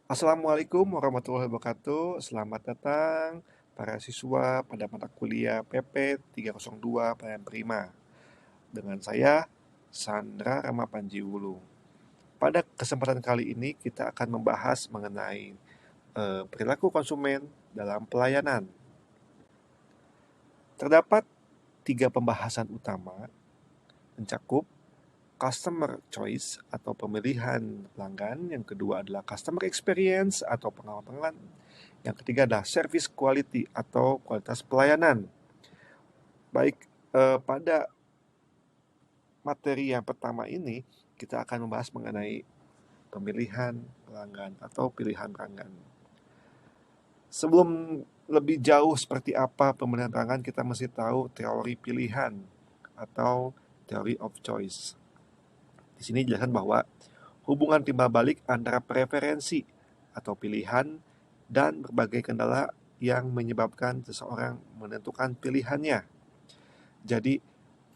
Assalamualaikum warahmatullahi wabarakatuh. Selamat datang para siswa pada mata kuliah PP 302 Pelayanan Prima. Dengan saya, Sandra Rama Panjiwulu. Pada kesempatan kali ini kita akan membahas mengenai perilaku konsumen dalam pelayanan. Terdapat 3 pembahasan utama mencakup customer choice atau pemilihan pelanggan, yang kedua adalah customer experience atau pengalaman pelanggan, yang ketiga adalah service quality atau kualitas pelayanan. Baik, pada materi yang pertama ini kita akan membahas mengenai pemilihan pelanggan atau pilihan pelanggan. Sebelum lebih jauh seperti apa pemilihan pelanggan, kita mesti tahu teori pilihan atau theory of choice. Di sini dijelaskan bahwa hubungan timbal balik antara preferensi atau pilihan dan berbagai kendala yang menyebabkan seseorang menentukan pilihannya. Jadi,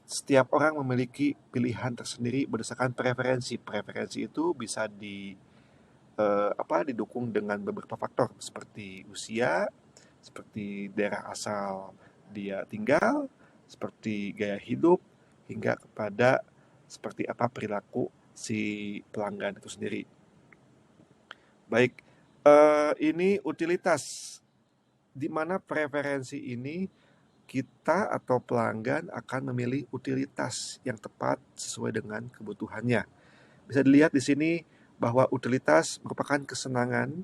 setiap orang memiliki pilihan tersendiri berdasarkan preferensi. Preferensi itu bisa didukung dengan beberapa faktor seperti usia, seperti daerah asal dia tinggal, seperti gaya hidup, hingga kepada seperti apa perilaku si pelanggan itu sendiri. Baik, ini utilitas, di mana preferensi ini kita atau pelanggan akan memilih utilitas yang tepat sesuai dengan kebutuhannya. Bisa dilihat di sini bahwa utilitas merupakan kesenangan,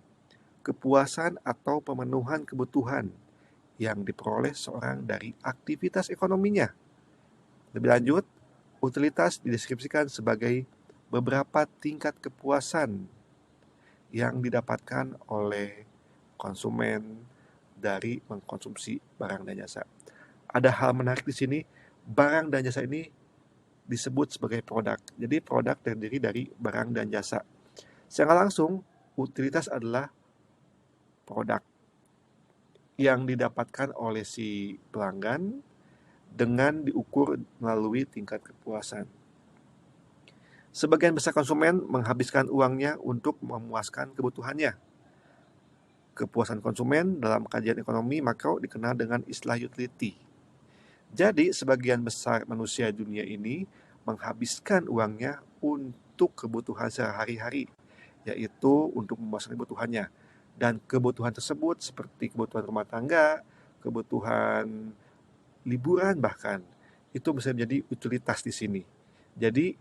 kepuasan, atau pemenuhan kebutuhan yang diperoleh seorang dari aktivitas ekonominya. Lebih lanjut, utilitas dideskripsikan sebagai beberapa tingkat kepuasan yang didapatkan oleh konsumen dari mengkonsumsi barang dan jasa. Ada hal menarik di sini, barang dan jasa ini disebut sebagai produk. Jadi produk terdiri dari barang dan jasa. Secara langsung, utilitas adalah produk yang didapatkan oleh si pelanggan dengan diukur melalui tingkat kepuasan. Sebagian besar konsumen menghabiskan uangnya untuk memuaskan kebutuhannya. Kepuasan konsumen dalam kajian ekonomi makro dikenal dengan istilah utility. Jadi, sebagian besar manusia dunia ini menghabiskan uangnya untuk kebutuhan sehari-hari, yaitu untuk memuaskan kebutuhannya. Dan kebutuhan tersebut seperti kebutuhan rumah tangga, kebutuhan liburan bahkan, itu bisa menjadi utilitas di sini. Jadi,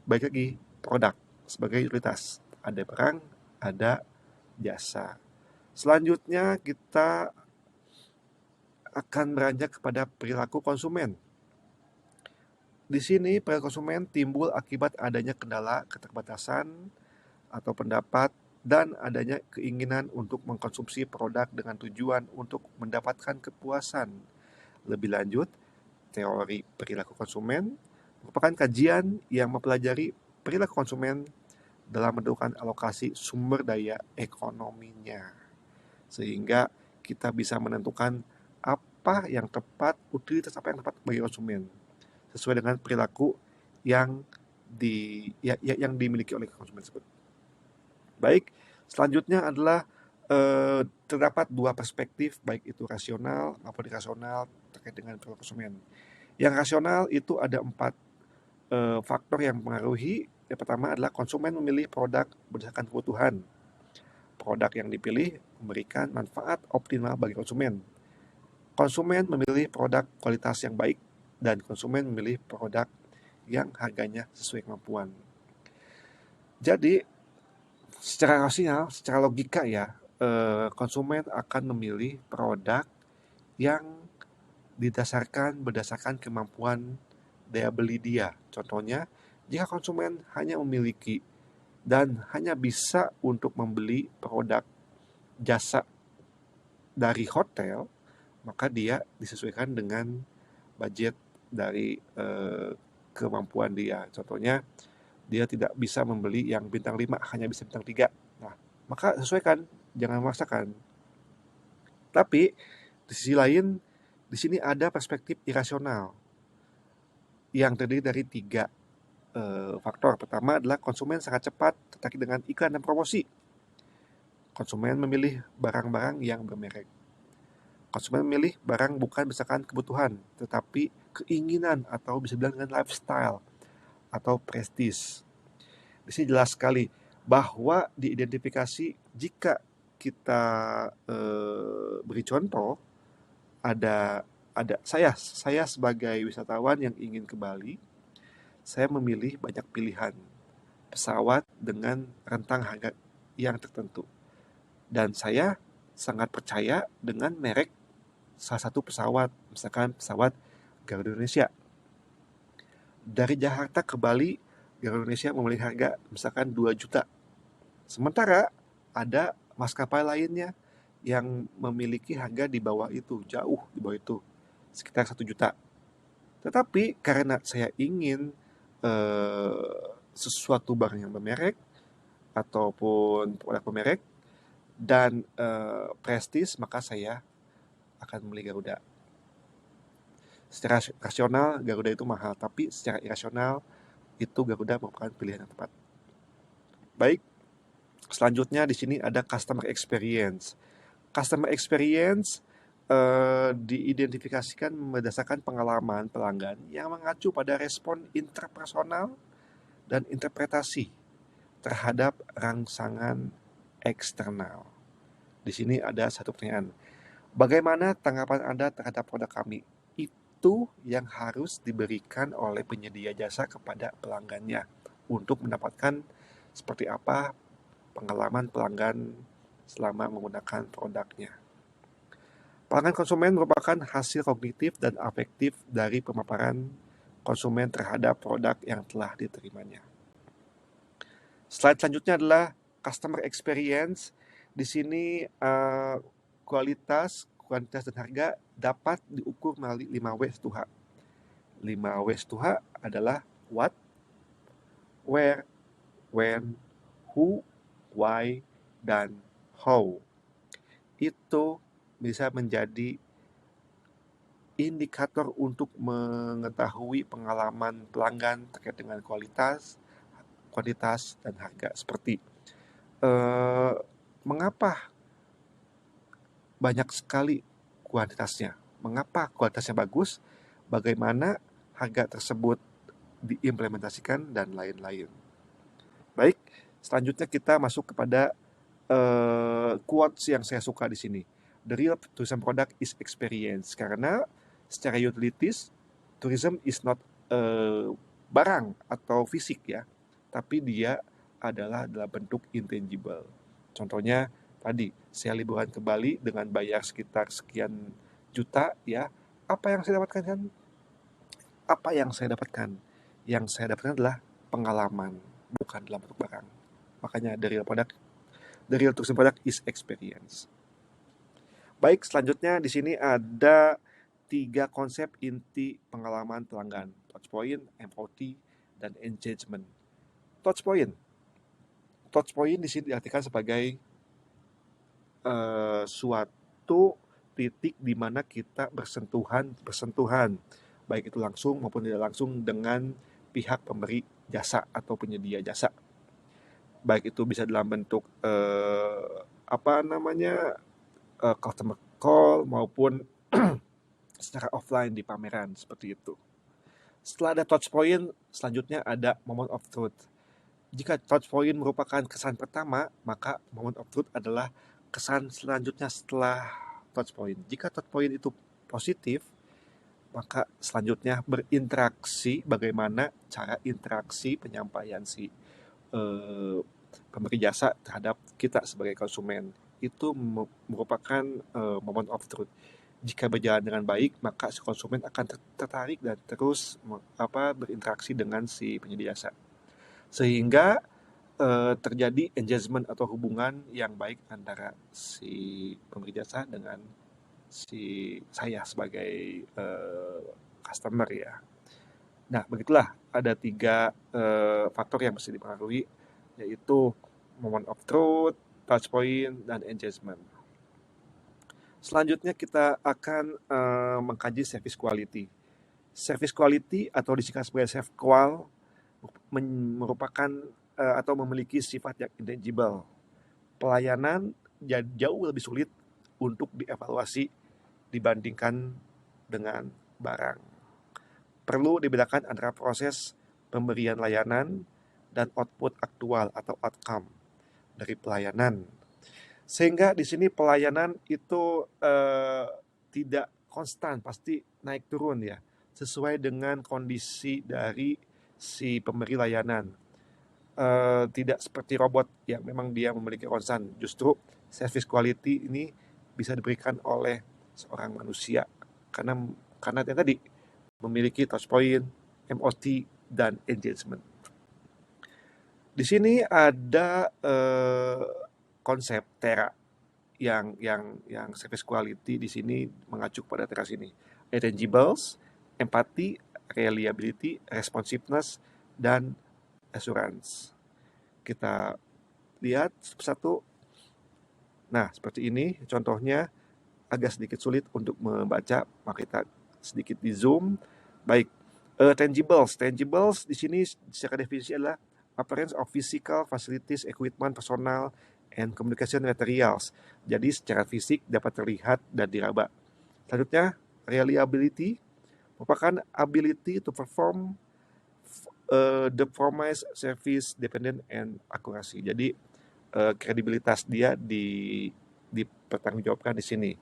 baik lagi, produk sebagai utilitas. Ada barang, ada jasa. Selanjutnya kita akan beranjak kepada perilaku konsumen. Di sini perilaku konsumen timbul akibat adanya kendala, keterbatasan, atau pendapat, dan adanya keinginan untuk mengkonsumsi produk dengan tujuan untuk mendapatkan kepuasan. Lebih lanjut, teori perilaku konsumen merupakan kajian yang mempelajari perilaku konsumen dalam menentukan alokasi sumber daya ekonominya. Sehingga kita bisa menentukan apa yang tepat, utilitas apa yang tepat bagi konsumen sesuai dengan perilaku yang yang dimiliki oleh konsumen tersebut. Baik, selanjutnya adalah terdapat dua perspektif, baik itu rasional maupun irasional terkait dengan perilaku konsumen. Yang rasional itu ada 4 faktor yang mempengaruhi. Yang pertama adalah konsumen memilih produk berdasarkan kebutuhan. Produk yang dipilih memberikan manfaat optimal bagi konsumen. Konsumen memilih produk kualitas yang baik, dan konsumen memilih produk yang harganya sesuai kemampuan. Jadi, secara rasional, secara logika ya, konsumen akan memilih produk yang berdasarkan kemampuan daya beli dia. Contohnya, jika konsumen hanya memiliki dan hanya bisa untuk membeli produk jasa dari hotel, maka dia disesuaikan dengan budget dari kemampuan dia. Contohnya, dia tidak bisa membeli yang bintang 5, hanya bisa bintang 3. Nah, maka sesuaikan, jangan memaksakan. Tapi di sisi lain, di sini ada perspektif irasional yang terdiri dari 3 faktor. Pertama adalah konsumen sangat cepat tertarik dengan iklan dan promosi. Konsumen memilih barang-barang yang bermerek. Konsumen memilih barang bukan berdasarkan kebutuhan, tetapi keinginan atau bisa dibilang dengan lifestyle atau prestis. Di sini jelas sekali bahwa diidentifikasi jika kita beri contoh, ada saya sebagai wisatawan yang ingin ke Bali, saya memilih banyak pilihan pesawat dengan rentang harga yang tertentu. Dan saya sangat percaya dengan merek salah satu pesawat, misalkan pesawat Garuda Indonesia. Dari Jakarta ke Bali, Garuda Indonesia memiliki harga misalkan 2 juta. Sementara ada maskapai lainnya yang memiliki harga di bawah itu, jauh di bawah itu, sekitar 1 juta. Tetapi karena saya ingin sesuatu barang yang bermerek ataupun produk bermerek dan prestis, maka saya akan membeli Garuda. Secara rasional Garuda itu mahal, tapi secara irasional itu Garuda merupakan pilihan yang tepat. Baik, selanjutnya di sini ada customer experience. Customer experience diidentifikasikan berdasarkan pengalaman pelanggan yang mengacu pada respon interpersonal dan interpretasi terhadap rangsangan eksternal. Di sini ada satu pertanyaan. Bagaimana tanggapan Anda terhadap produk kami? Itu yang harus diberikan oleh penyedia jasa kepada pelanggannya untuk mendapatkan seperti apa pengalaman pelanggan selama menggunakan produknya. Pelanggan konsumen merupakan hasil kognitif dan afektif dari pemaparan konsumen terhadap produk yang telah diterimanya. Slide selanjutnya adalah customer experience. Di sini kualitas dan harga dapat diukur melalui 5W 1H. 5W 1H adalah what, where, when, who, why, dan how. Itu bisa menjadi indikator untuk mengetahui pengalaman pelanggan terkait dengan kualitas, kuantitas, dan harga. Seperti mengapa banyak sekali kuantitasnya, mengapa kualitasnya bagus, bagaimana harga tersebut diimplementasikan, dan lain-lain. Baik, selanjutnya kita masuk kepada quotes yang saya suka di sini. The real tourism product is experience. Karena secara utilities, tourism is not barang atau fisik ya, tapi dia adalah dalam bentuk intangible. Contohnya tadi, saya liburan ke Bali dengan bayar sekitar sekian juta ya. Apa yang saya dapatkan kan? Apa yang saya dapatkan? Yang saya dapatkan adalah pengalaman, bukan dalam bentuk barang. Makanya the real tourism product is experience. Baik, selanjutnya di sini ada 3 konsep inti pengalaman pelanggan: touchpoint, empathy, dan engagement. Touchpoint di sini diartikan sebagai suatu titik di mana kita bersentuhan, baik itu langsung maupun tidak langsung dengan pihak pemberi jasa atau penyedia jasa. Baik itu bisa dalam bentuk customer call maupun secara offline di pameran, seperti itu. Setelah ada touchpoint, selanjutnya ada moment of truth. Jika touchpoint merupakan kesan pertama, maka moment of truth adalah kesan selanjutnya setelah touchpoint. Jika touchpoint itu positif, maka selanjutnya berinteraksi, bagaimana cara interaksi penyampaian si pemberi jasa terhadap kita sebagai konsumen. Itu merupakan moment of truth. Jika berjalan dengan baik, maka si konsumen akan tertarik dan terus berinteraksi dengan si penyedia jasa, sehingga terjadi engagement atau hubungan yang baik antara si pemberi jasa dengan si saya sebagai customer ya. Nah, begitulah ada 3 faktor yang mesti dipengaruhi, yaitu moment of truth, touchpoint, dan engagement. Selanjutnya kita akan mengkaji service quality. Service quality atau disingkat sebagai ServQual merupakan atau memiliki sifat yang intangible. Pelayanan jauh lebih sulit untuk dievaluasi dibandingkan dengan barang. Perlu dibedakan antara proses pemberian layanan dan output aktual atau outcome dari pelayanan. Sehingga di sini pelayanan itu tidak konstan, pasti naik turun ya, sesuai dengan kondisi dari si pemberi layanan. Tidak seperti robot yang memang dia memiliki konstan. Justru service quality ini bisa diberikan oleh seorang manusia karena yang tadi memiliki touch point, MOT, dan engagement. Di sini ada konsep TERA yang service quality di sini mengacu pada TERA sini. Tangibles, empathy, reliability, responsiveness, dan assurance. Kita lihat satu. Nah, seperti ini contohnya, agak sedikit sulit untuk membaca, maka kita sedikit di zoom. Baik, tangibles di sini secara definisi adalah appearance of physical facilities, equipment, personal, and communication materials. Jadi secara fisik dapat terlihat dan diraba. Selanjutnya, reliability merupakan ability to perform the promised service dependent and accuracy. Jadi kredibilitas dia dipertanggungjawabkan di sini.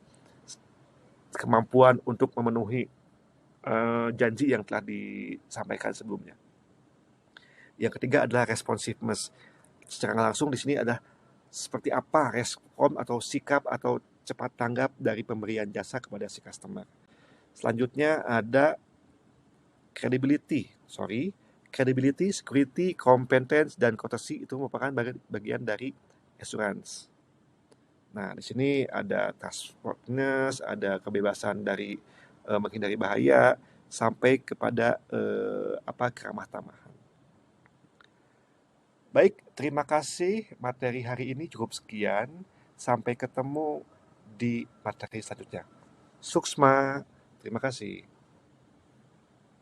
Kemampuan untuk memenuhi janji yang telah disampaikan sebelumnya. Yang ketiga adalah responsiveness. Secara langsung di sini ada seperti apa respon atau sikap atau cepat tanggap dari pemberian jasa kepada si customer. Selanjutnya ada credibility, security, competence, dan courtesy itu merupakan bagian dari assurance. Nah, di sini ada trustworthiness, ada kebebasan dari menghindari bahaya, sampai kepada keramah tamahan. Baik, terima kasih. Materi hari ini cukup sekian. Sampai ketemu di materi selanjutnya. Suksma, terima kasih.